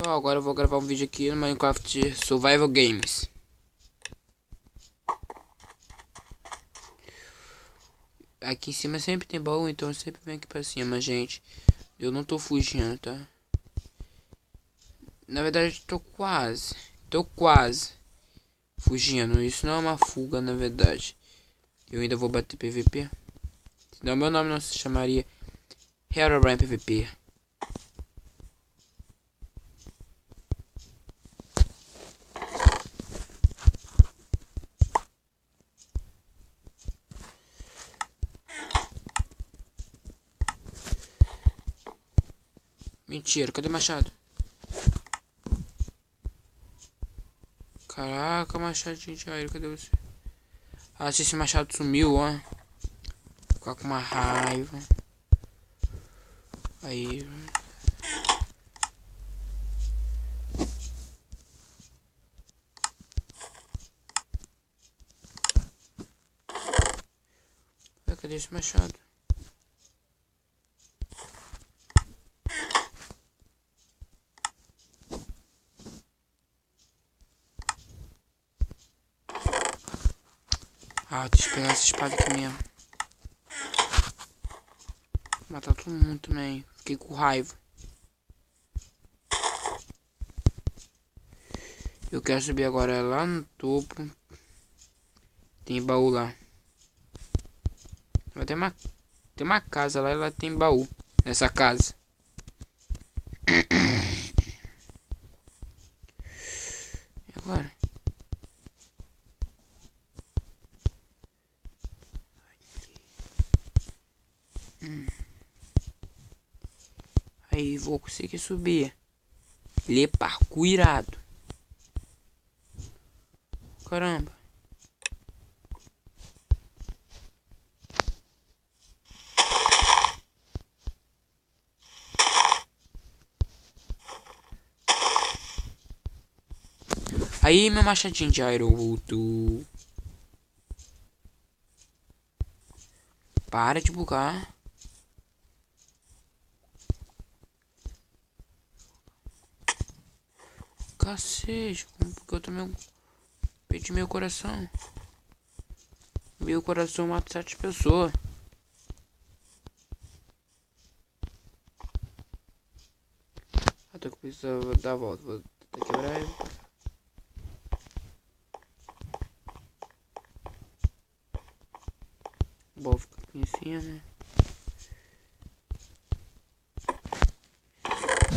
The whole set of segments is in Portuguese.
Pessoal, agora eu vou gravar um vídeo aqui no Minecraft Survival Games. Aqui em cima sempre tem baú, então eu sempre venho aqui pra cima, gente. Eu não tô fugindo, tá? Na verdade, tô quase fugindo. Isso não é uma fuga, na verdade. Eu ainda vou bater PVP. Senão meu nome não se chamaria Herobrine PVP. Mentira, cadê o machado? Caraca, machadinho de aire, cadê você? Ah, se esse machado sumiu, ó. Vou ficar com uma raiva. Aí. Cadê esse machado? Ah, deixa eu pegar essa espada aqui mesmo. Matar todo mundo também. Fiquei com raiva. Eu quero subir agora lá no topo. Tem baú lá. Tem uma casa lá e lá tem baú. Nessa casa. E agora? Aí vou conseguir subir. Ele é parkour irado. Caramba. Aí meu machadinho de iron voltou. Para de bugar. Cacete, porque eu também perdi meu coração. Meu coração mata 7 pessoas. Até que eu preciso dar a volta. Vou tentar quebrar ele. Bom, fica aqui em cima, né?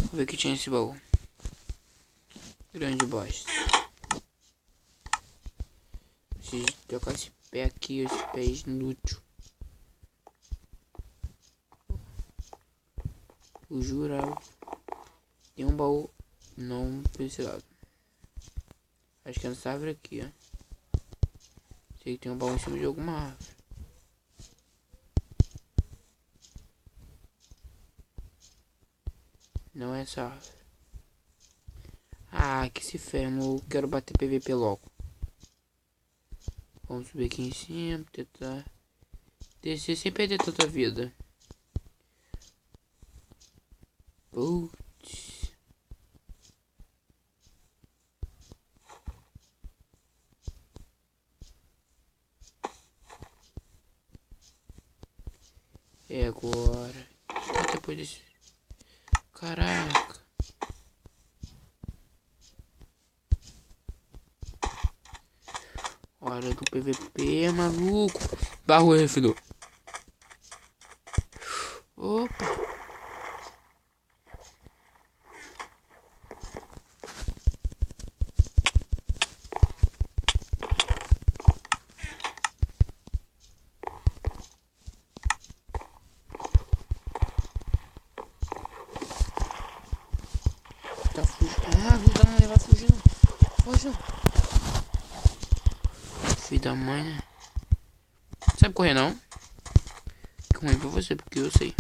Vou ver o que tinha nesse baú. Grande bosta. Preciso trocar esse pé aqui, esse pé inútil. Eu jurava. Tem um baú não precisado. Acho que é nessa árvore aqui, ó. Sei que tem um baú em cima de alguma árvore. Não é essa árvore. Ah, que se ferma. Eu quero bater PVP logo. Vamos subir aqui em cima. Tentar descer sem perder tanta vida. Putz. É agora. Depois desse. Caraca. Hora do PVP, maluco. Barro, filho. Opa. Tá fugindo. Ah, filho da mãe, vai fugindo. Foge. Filho da mãe, né? Sabe correr não? Que ruim pra você, porque eu sei.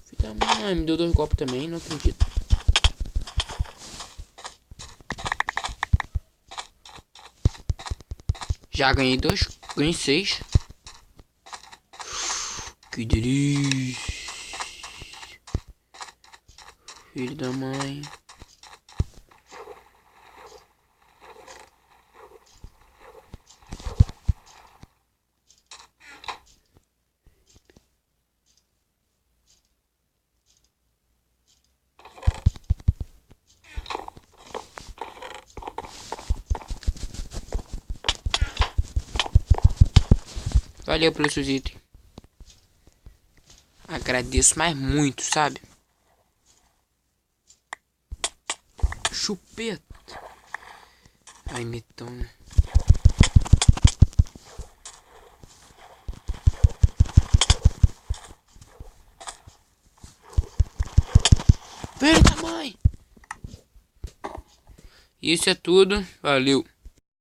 Filho da mãe, me deu 2 golpes também, não acredito. Já ganhei 2. Ganhei 6. Que delícia. Filho da mãe. Valeu pelos seus itens. Agradeço, mas muito, sabe? Chupeta. Ai, metão, né? Filho da mãe. Isso é tudo. Valeu.